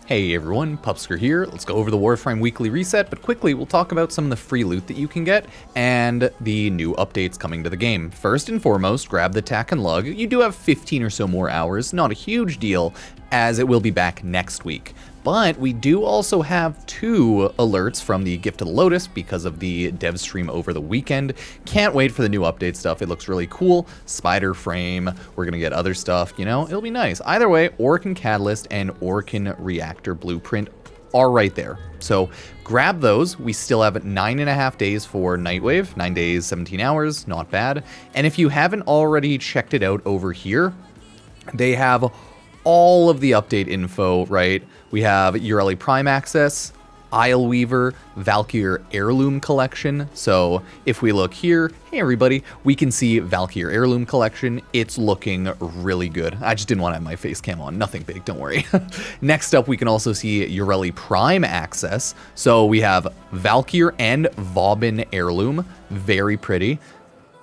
Hey everyone, Pupsker here. Let's go over the Warframe weekly reset, but quickly we'll talk about some of the free loot that you can get and the new updates coming to the game. First and foremost, grab the Tack and Lug. You do have 15 or so more hours, not a huge deal, as it will be back next week. But we do also have 2 alerts from the Gift of the Lotus because of the dev stream over the weekend. Can't wait for the new update stuff. It looks really cool. Spiderframe, we're going to get other stuff, you know, it'll be nice. Either way, Orkan Catalyst and Orkan Reactor Blueprint are right there. So grab those. We still have 9.5 days for Nightwave, 9 days, 17 hours, not bad. And if you haven't already checked it out over here, they have all of the update info, right? We have Yareli Prime access, Isleweaver, Valkyr Heirloom collection. So if we look here, hey everybody, we can see Valkyr Heirloom collection. It's looking really good. I just didn't want to have my face cam on. Nothing big, don't worry. Next up, we can also see Yareli Prime access. So we have Valkyr and Vauban Heirloom. Very pretty.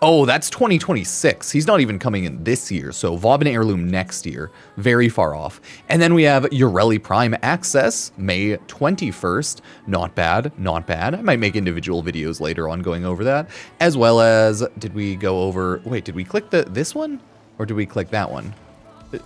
Oh, that's 2026. He's not even coming in this year, so Vauban Heirloom next year. Very far off. And then we have Yareli Prime Access, May 21st. Not bad, not bad. I might make individual videos later on going over that. As well as, did we go over, wait, did we click this one? Or did we click that one?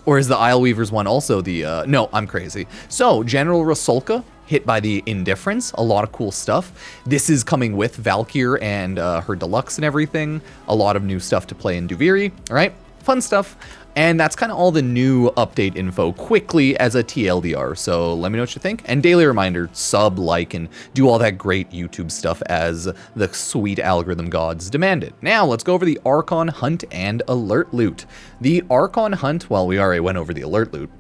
Or is the Isleweaver's one also the, no, I'm crazy. So, General Rasulka, hit by the Indifference, a lot of cool stuff. This is coming with Valkyr and her deluxe and everything. A lot of new stuff to play in Duviri, all right? Fun stuff. And that's kind of all the new update info quickly as a TLDR. So let me know what you think. And daily reminder, sub, like, and do all that great YouTube stuff as the sweet algorithm gods demand it. Now let's go over the Archon Hunt and Alert Loot. The Archon Hunt, well, we already went over the Alert Loot,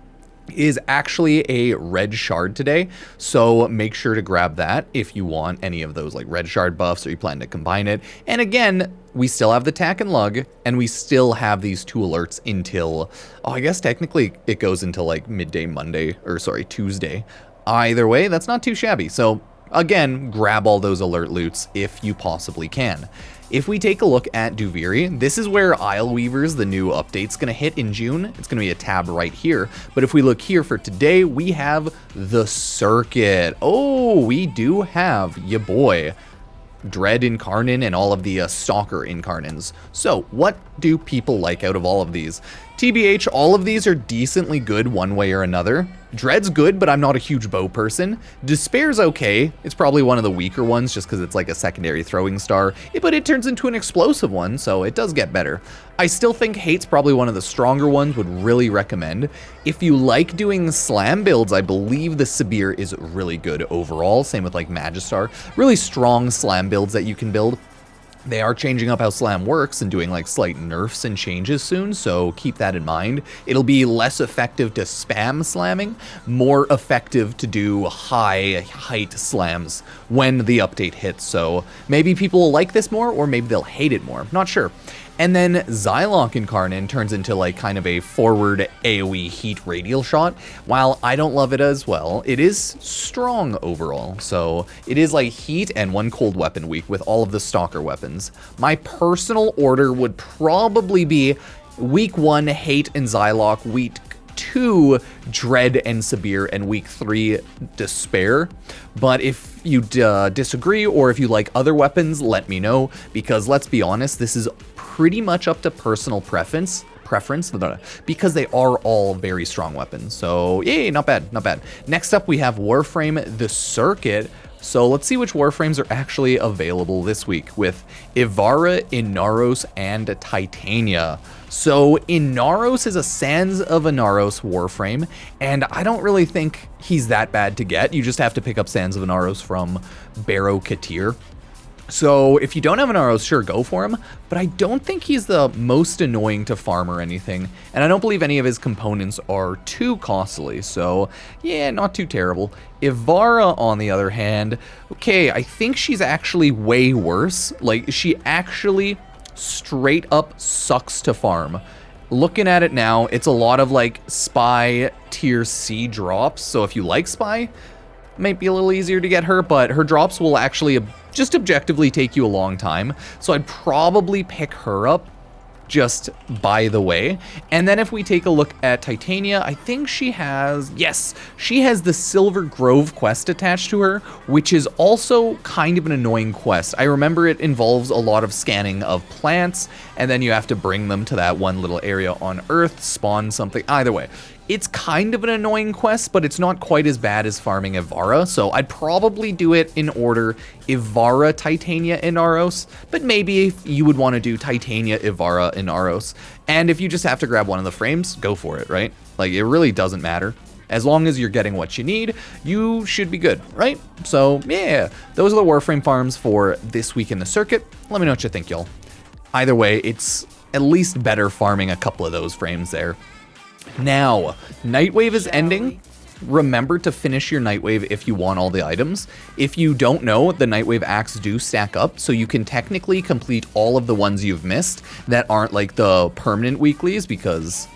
is actually a red shard today, so make sure to grab that if you want any of those like red shard buffs or you plan to combine it. And again, we still have the Tack and Lug, and we still have these 2 alerts until, oh, I guess technically it goes until like midday Monday, or sorry, Tuesday. Either way, that's not too shabby. So again, grab all those alert loots if you possibly can. If we take a look at Duviri, this is where Isleweaver's, the new update's gonna hit in June. It's gonna be a tab right here. But if we look here for today, we have the circuit. Oh, we do have ya boy, Dread Incarnon and all of the Stalker Incarnons. So what do people like out of all of these? TBH, all of these are decently good one way or another. Dread's good, but I'm not a huge bow person. Despair's okay. It's probably one of the weaker ones just because it's like a secondary throwing star, but it turns into an explosive one, so it does get better. I still think Hate's probably one of the stronger ones, would really recommend. If you like doing slam builds, I believe the Sabir is really good overall. Same with like Magistar. Really strong slam builds that you can build. They are changing up how slam works and doing like slight nerfs and changes soon, so keep that in mind. It'll be less effective to spam slamming, more effective to do high height slams when the update hits, so maybe people will like this more or maybe they'll hate it more, not sure. And then Xylock Incarnon turns into like kind of a forward AoE heat radial shot. While I don't love it as well, it is strong overall. So it is like heat and 1 cold weapon week with all of the Stalker weapons. My personal order would probably be week 1 Hate and Xylock, week 2 Dread and Sabir, and week 3 Despair. But if you disagree or if you like other weapons, let me know, because let's be honest, this is pretty much up to personal preference, because they are all very strong weapons. So yay, not bad, not bad. Next up, we have Warframe the Circuit. So let's see which Warframes are actually available this week with Ivara, Inaros, and Titania. So Inaros is a Sands of Inaros Warframe, and I don't really think he's that bad to get. You just have to pick up Sands of Inaros from Barrow Katir. So if you don't have an Inaros, sure, go for him, but I don't think he's the most annoying to farm or anything, and I don't believe any of his components are too costly, so yeah, not too terrible. Ivara, on the other hand, okay, I think she's actually way worse. Like, she actually straight up sucks to farm. Looking at it now, it's a lot of like Spy tier C drops, so if you like Spy, might be a little easier to get her, but her drops will actually just objectively take you a long time, so I'd probably pick her up just by the way. And then if we take a look at Titania, I think she has, yes, she has the Silver Grove quest attached to her, which is also kind of an annoying quest. I remember it involves a lot of scanning of plants, and then you have to bring them to that one little area on Earth, spawn something. Either way, it's kind of an annoying quest, but it's not quite as bad as farming Ivara, so I'd probably do it in order Ivara, Titania, Inaros, but maybe if you would want to do Titania, Ivara, Inaros, and if you just have to grab one of the frames, go for it, right? Like, it really doesn't matter. As long as you're getting what you need, you should be good, right? So, yeah, those are the Warframe farms for this week in the circuit. Let me know what you think, y'all. Either way, it's at least better farming a couple of those frames there. Now, Nightwave is ending. Remember to finish your Nightwave if you want all the items. If you don't know, the Nightwave acts do stack up, so you can technically complete all of the ones you've missed that aren't like the permanent weeklies, because,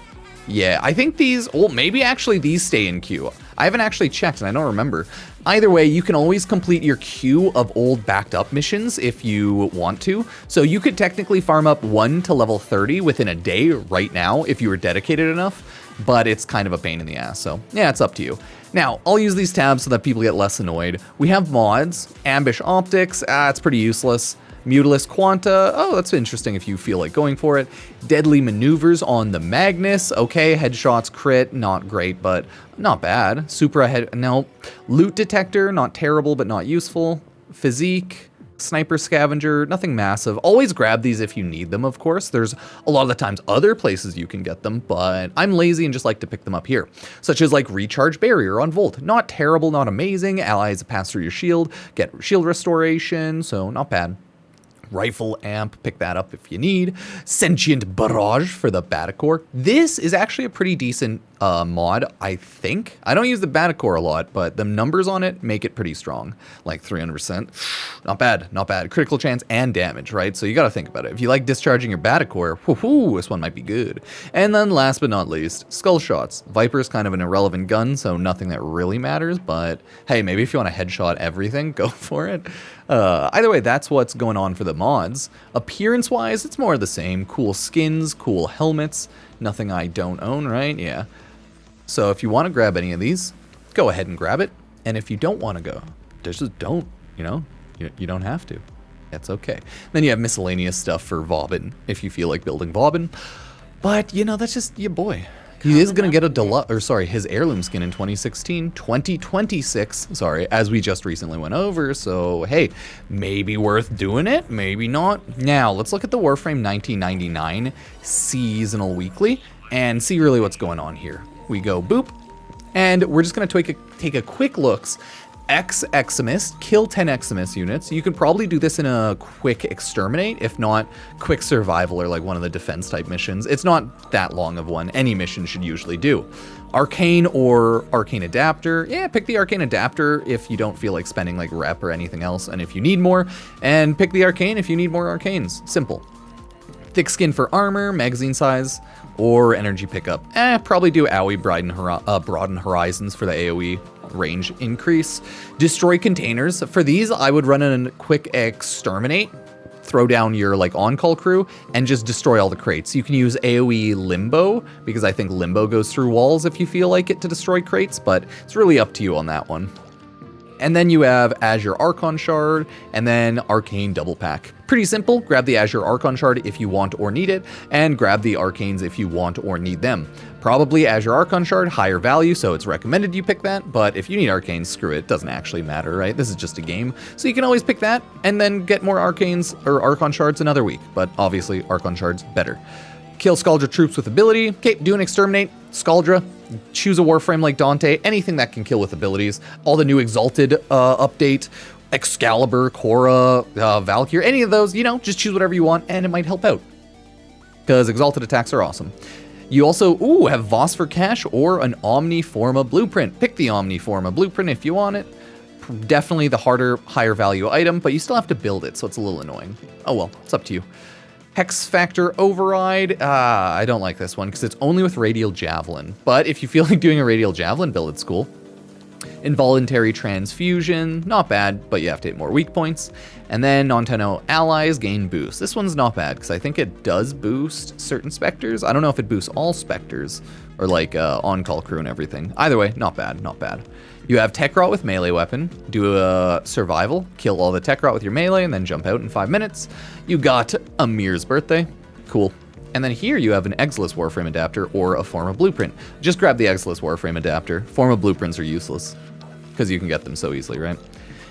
yeah, I think these, well, maybe actually these stay in queue. I haven't actually checked and I don't remember. Either way, you can always complete your queue of old backed up missions if you want to. So you could technically farm up 1 to level 30 within a day right now if you were dedicated enough, but it's kind of a pain in the ass. So yeah, it's up to you. Now, I'll use these tabs so that people get less annoyed. We have mods, Ambush Optics, it's pretty useless. Mutilus Quanta, oh, that's interesting if you feel like going for it. Deadly Maneuvers on the Magnus, okay, headshots, crit, not great, but not bad. Supra head, no. Loot Detector, not terrible, but not useful. Physique, Sniper Scavenger, nothing massive. Always grab these if you need them, of course. There's a lot of the times other places you can get them, but I'm lazy and just like to pick them up here. Such as like Recharge Barrier on Volt. Not terrible, not amazing. Allies pass through your shield, get shield restoration, so not bad. Rifle amp, pick that up if you need. Sentient Barrage for the Batacore. This is actually a pretty decent mod, I think. I don't use the Batacore a lot, but the numbers on it make it pretty strong. Like 300%. Not bad, not bad. Critical chance and damage, right? So you gotta think about it. If you like discharging your Batacore, whoo, this one might be good. And then last but not least, Skull Shots. Viper is kind of an irrelevant gun, so nothing that really matters, but hey, maybe if you want to headshot everything, go for it. Either way, that's what's going on for the mods. Appearance-wise, it's more of the same. Cool skins, cool helmets, nothing I don't own, right? Yeah. So if you want to grab any of these, go ahead and grab it. And if you don't want to go, just don't, you know? You don't have to. That's okay. Then you have miscellaneous stuff for Vauban, if you feel like building Vauban. But, you know, that's just your boy. He is going to get a deluxe, or sorry, his heirloom skin in 2026, sorry, as we just recently went over. So, hey, maybe worth doing it, maybe not. Now, let's look at the Warframe 1999 seasonal weekly and see really what's going on here. We go boop, and we're just going to take a quick looks. Eximus, kill 10 Eximus units. You could probably do this in a quick exterminate, if not quick survival or like one of the defense type missions. It's not that long of one. Any mission should usually do. Arcane or Arcane Adapter. Yeah, pick the Arcane Adapter if you don't feel like spending like rep or anything else, and if you need more. And pick the Arcane if you need more Arcanes. Simple. Thick skin for armor, magazine size, or energy pickup. Probably do AoE broaden horizons for the AoE range increase. Destroy containers. For these, I would run a quick exterminate, throw down your like on-call crew, and just destroy all the crates. You can use AoE limbo, because I think limbo goes through walls if you feel like it to destroy crates, but it's really up to you on that one. And then you have Azure Archon Shard, and then Arcane Double Pack. Pretty simple, grab the Azure Archon Shard if you want or need it, and grab the Arcanes if you want or need them. Probably Azure Archon Shard, higher value, so it's recommended you pick that, but if you need Arcanes, screw it, it doesn't actually matter, right? This is just a game, so you can always pick that, and then get more Arcanes or Archon Shards another week, but obviously Archon Shards better. Kill Scaldra troops with ability. Okay, do an exterminate. Scaldra. Choose a Warframe like Dante. Anything that can kill with abilities. All the new Exalted update. Excalibur, Korra, Valkyr. Any of those, you know, just choose whatever you want and it might help out. Because Exalted attacks are awesome. You also, have Voss for Cash or an Omniforma Blueprint. Pick the Omniforma Blueprint if you want it. Definitely the harder, higher value item, but you still have to build it, so it's a little annoying. Oh well, it's up to you. Hex Factor Override. I don't like this one because it's only with Radial Javelin. But if you feel like doing a Radial Javelin build, it's cool. Involuntary Transfusion, not bad, but you have to hit more weak points. And then non-Tenno allies gain boost. This one's not bad, because I think it does boost certain Spectres. I don't know if it boosts all Spectres, or like on-call crew and everything. Either way, not bad, not bad. You have Tech Rot with melee weapon, do a survival, kill all the Tech Rot with your melee, and then jump out in 5 minutes. You got Amir's birthday, cool. And then here you have an Exilus Warframe adapter or a Forma Blueprint. Just grab the Exilus Warframe adapter. Forma Blueprints are useless, because you can get them so easily, right?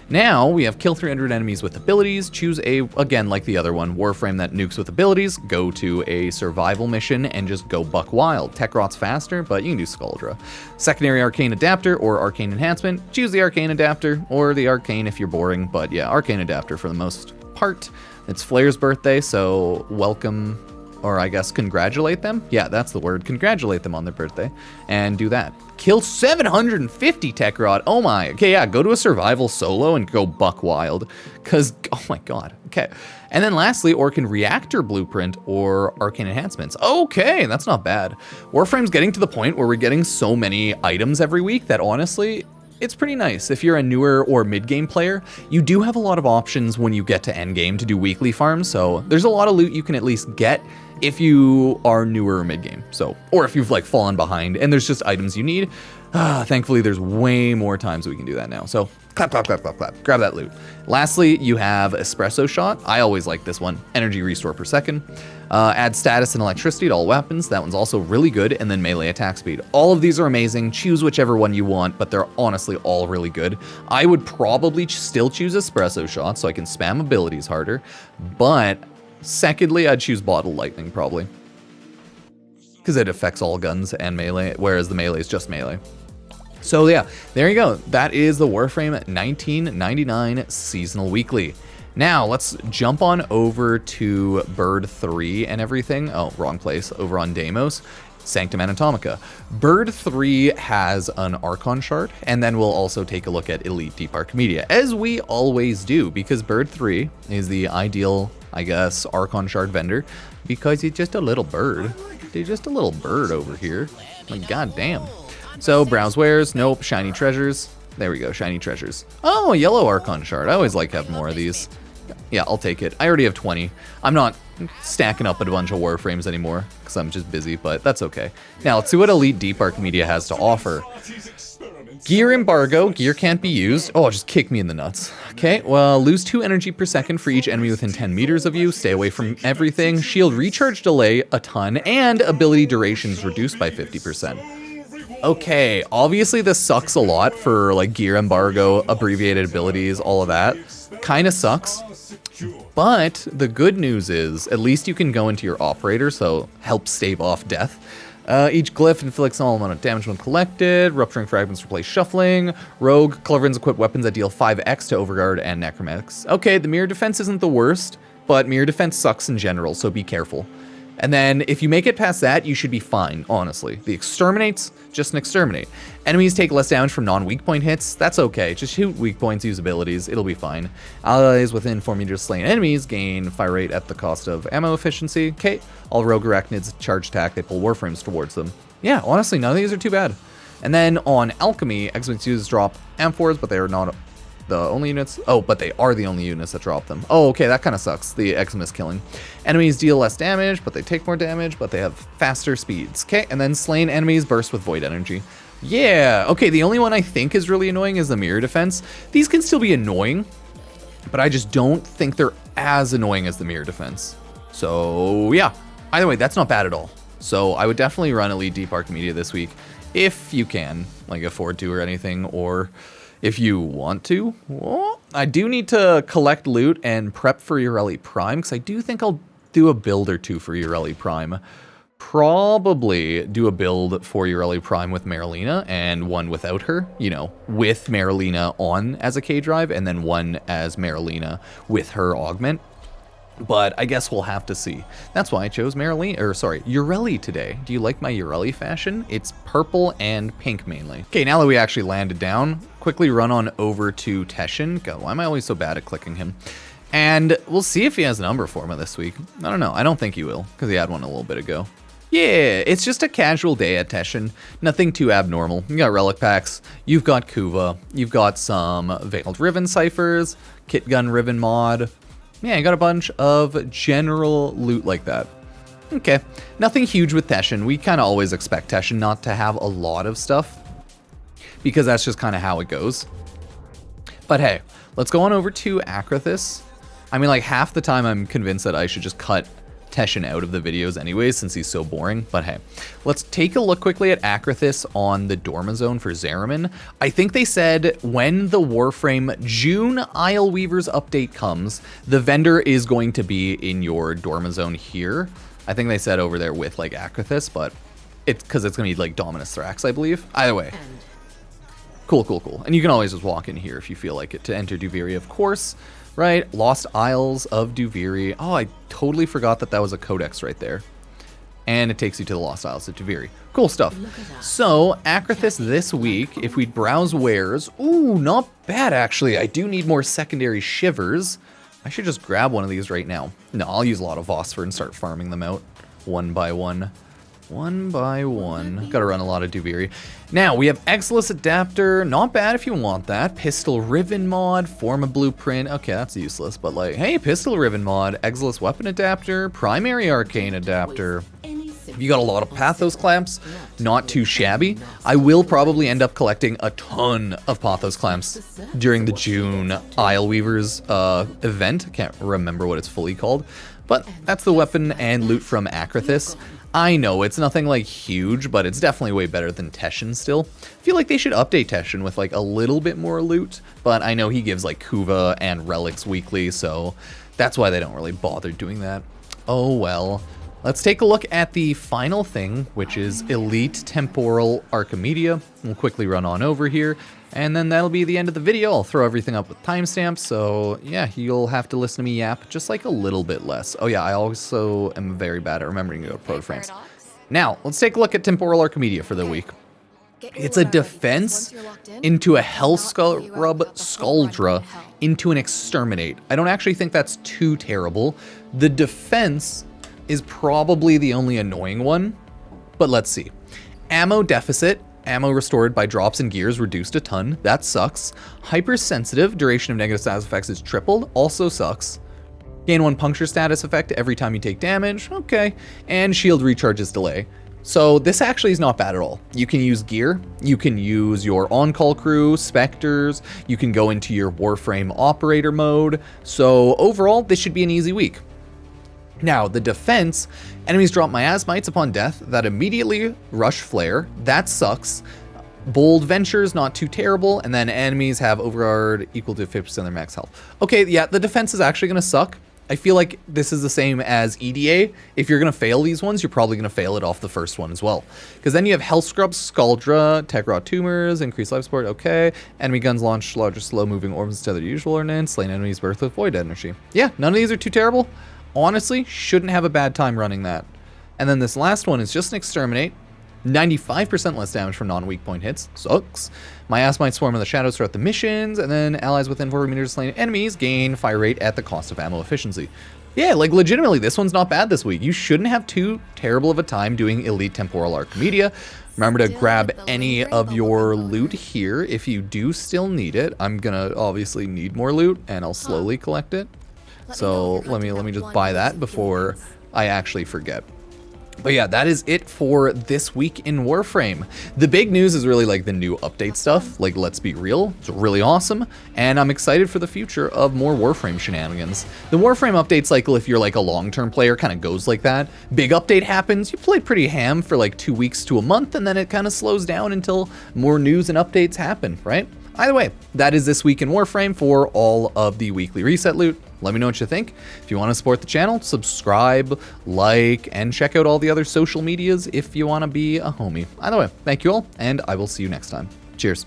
Now we have kill 300 enemies with abilities. Choose a, again, like the other one, Warframe that nukes with abilities. Go to a survival mission and just go buck wild. Tech Rot's faster, but you can do Skuldra. Secondary Arcane Adapter or Arcane Enhancement. Choose the Arcane Adapter or the Arcane if you're boring, but yeah, Arcane Adapter for the most part. It's Flair's birthday, so welcome, or I guess congratulate them. Yeah, that's the word. Congratulate them on their birthday and do that. Kill 750 Tech Rot. Oh my. Okay, yeah, go to a survival solo and go buck wild. Because, oh my god. Okay. And then lastly, Orcan Reactor Blueprint or Arcane Enhancements. Okay, that's not bad. Warframe's getting to the point where we're getting so many items every week that honestly, it's pretty nice. If you're a newer or mid-game player, you do have a lot of options when you get to endgame to do weekly farms, so there's a lot of loot you can at least get if you are newer or mid-game, so, or if you've like fallen behind and there's just items you need. Thankfully, there's way more times we can do that now, so clap, clap, clap, clap, clap, grab that loot. Lastly, you have Espresso Shot. I always like this one. Energy restore per second. Add status and electricity to all weapons. That one's also really good. And then melee attack speed. All of these are amazing. Choose whichever one you want, but they're honestly all really good. I would probably still choose Espresso Shot so I can spam abilities harder. But secondly, I'd choose Bottle Lightning probably, because it affects all guns and melee, whereas the melee is just melee. So yeah, there you go. That is the Warframe 1999 Seasonal Weekly. Now let's jump on over to Bird 3 and everything. Oh, wrong place. Over on Deimos. Sanctum Anatomica. Bird 3 has an Archon shard, and then we'll also take a look at Elite Deep Archimedea, as we always do, because Bird 3 is the ideal, I guess, Archon shard vendor, because he's just a little bird. He's just a little bird over here. Like, goddamn. So, browse wares, nope, shiny treasures. There we go, shiny treasures. Oh, a yellow Archon shard. I always like having more of these. Yeah, I'll take it. I already have 20. I'm not stacking up a bunch of Warframes anymore, because I'm just busy, but that's okay. Now, let's see what Elite Deep Archimedea has to offer. Gear embargo. Gear can't be used. Oh, just kick me in the nuts. Okay, well, lose 2 energy per second for each enemy within 10 meters of you. Stay away from everything. Shield recharge delay a ton, and ability durations reduced by 50%. Okay, obviously this sucks a lot for like gear embargo, abbreviated abilities, all of that. Kinda sucks. But the good news is, at least you can go into your operator, so help stave off death. Each glyph inflicts all amount of damage when collected. Rupturing fragments replace shuffling. Rogue, Cleverins equip weapons that deal 5x to Overguard and Necromantics. Okay, the mirror defense isn't the worst, but mirror defense sucks in general, so be careful. And then if you make it past that, you should be fine, honestly. The exterminates, just an exterminate. Enemies take less damage from non-weak point hits. That's okay. Just shoot weak points, use abilities. It'll be fine. Allies within 4 meters slain enemies gain fire rate at the cost of ammo efficiency. Okay. All rogue arachnids charge attack. They pull warframes towards them. Yeah, honestly, none of these are too bad. And then on alchemy, Xmas users drop amphors, but they are not the only units. Oh, but they are the only units that drop them. Oh, okay, that kind of sucks, the Xmas killing. Enemies deal less damage, but they take more damage, but they have faster speeds. Okay, and then slain enemies burst with void energy. Yeah, okay, the only one I think is really annoying is the mirror defense. These can still be annoying, but I just don't think they're as annoying as the mirror defense. So, yeah. Either way, that's not bad at all. So, I would definitely run Elite Deep Archimedea this week, if you can, like, afford to or anything, or if you want to. Well, I do need to collect loot and prep for Yareli Prime, because I do think I'll do a build or two for Yareli Prime. Probably do a build for Yareli Prime with Marilena, and one without her, you know, with Marilena on as a K-Drive, and then one as Marilena with her augment. But I guess we'll have to see. That's why I chose Yareli today. Do you like my Yareli fashion? It's purple and pink mainly. Okay, now that we actually landed down, quickly run on over to Teshin. God, why am I always so bad at clicking him? And we'll see if he has an Umbra Forma this week. I don't know. I don't think he will, because he had one a little bit ago. Yeah, it's just a casual day at Teshin. Nothing too abnormal. You got relic packs, you've got Kuva, you've got some Veiled Riven ciphers, Kit Gun Riven mod. Yeah, you got a bunch of general loot like that. Okay, nothing huge with Teshin. We kind of always expect Teshin not to have a lot of stuff, because that's just kind of how it goes. But hey, let's go on over to Acrithis. I mean, like, half the time I'm convinced that I should just cut Teshin out of the videos anyways, since he's so boring. But hey, let's take a look quickly at Acrithis on the Dorma Zone for Zariman. I think they said when the Warframe June Isleweavers update comes, the vendor is going to be in your Dorma Zone here. I think they said over there with like Acrithis, but it's because it's going to be like Dominus Thrax, I believe. Either way. Cool, cool, cool. And you can always just walk in here if you feel like it to enter Duviri, of course. Right, Lost Isles of Duviri. Oh, I totally forgot that that was a codex right there. And it takes you to the Lost Isles of Duviri. Cool stuff. So, Acrithis this week, if we browse wares, ooh, not bad actually. I do need more secondary shivers. I should just grab one of these right now. No, I'll use a lot of Phosphor and start farming them out one by one. One by one. Gotta run a lot of Duviri. Now, we have Exilus Adapter. Not bad if you want that. Pistol Riven mod. Forma Blueprint. Okay, that's useless, but like, hey, Pistol Riven mod. Exilus Weapon Adapter. Primary Arcane Adapter. You got a lot of Pathos Clamps. Not too shabby. I will probably end up collecting a ton of Pathos Clamps during the June Isleweavers event. I can't remember what it's fully called. But that's the weapon and loot from Acrithis. I know it's nothing like huge, but it's definitely way better than Teshin still. I feel like they should update Teshin with like a little bit more loot, but I know he gives like Kuva and relics weekly, so that's why they don't really bother doing that. Oh well. Let's take a look at the final thing, which is Elite Temporal Archimedea. We'll quickly run on over here, and then that'll be the end of the video. I'll throw everything up with timestamps, so yeah, you'll have to listen to me yap just like a little bit less. Oh yeah, I also am very bad at remembering to go to Protoframes. Now, let's take a look at Temporal Archimedea for the week. It's a defense into a Hellscrub Skuldra into an Exterminate. I don't actually think that's too terrible. The defense is probably the only annoying one, but let's see. Ammo deficit, ammo restored by drops and gears reduced a ton, that sucks. Hypersensitive, duration of negative status effects is tripled, also sucks. Gain 1 puncture status effect every time you take damage, okay. And shield recharges delay. So this actually is not bad at all. You can use gear, you can use your on-call crew, specters, you can go into your Warframe operator mode. So overall, this should be an easy week. Now, the defense, enemies drop miasmites upon death that immediately rush flare. That sucks. Bold ventures, not too terrible. And then enemies have overguard equal to 50% of their max health. Okay, yeah, the defense is actually going to suck. I feel like this is the same as EDA. If you're going to fail these ones, you're probably going to fail it off the first one as well. Because then you have Hellscrub, Skuldra, Tech Raw Tumors, Increased Life Support, okay. Enemy guns launch larger slow-moving orbs instead of the usual ordnance. Slain enemies birth with void energy. Yeah, none of these are too terrible. Honestly, shouldn't have a bad time running that. And then this last one is just an Exterminate. 95% less damage from non-weak point hits. Sucks. Miasmites swarm in the shadows throughout the missions, and then allies within 4 meters of slain enemies gain fire rate at the cost of ammo efficiency. Yeah, like legitimately, this one's not bad this week. You shouldn't have too terrible of a time doing Elite Temporal Archimedea. Remember to grab any of your loot here if you do still need it. I'm gonna obviously need more loot, and I'll slowly collect it. So let me just buy that before I actually forget. But yeah, that is it for this week in Warframe. The big news is really like the new update stuff. Like, let's be real, it's really awesome. And I'm excited for the future of more Warframe shenanigans. The Warframe update cycle, if you're like a long-term player, kind of goes like that. Big update happens, you play pretty ham for like 2 weeks to a month, and then it kind of slows down until more news and updates happen, right? Either way, that is this week in Warframe for all of the weekly reset loot. Let me know what you think. If you want to support the channel, subscribe, like, and check out all the other social medias if you want to be a homie. Either way, thank you all, and I will see you next time. Cheers.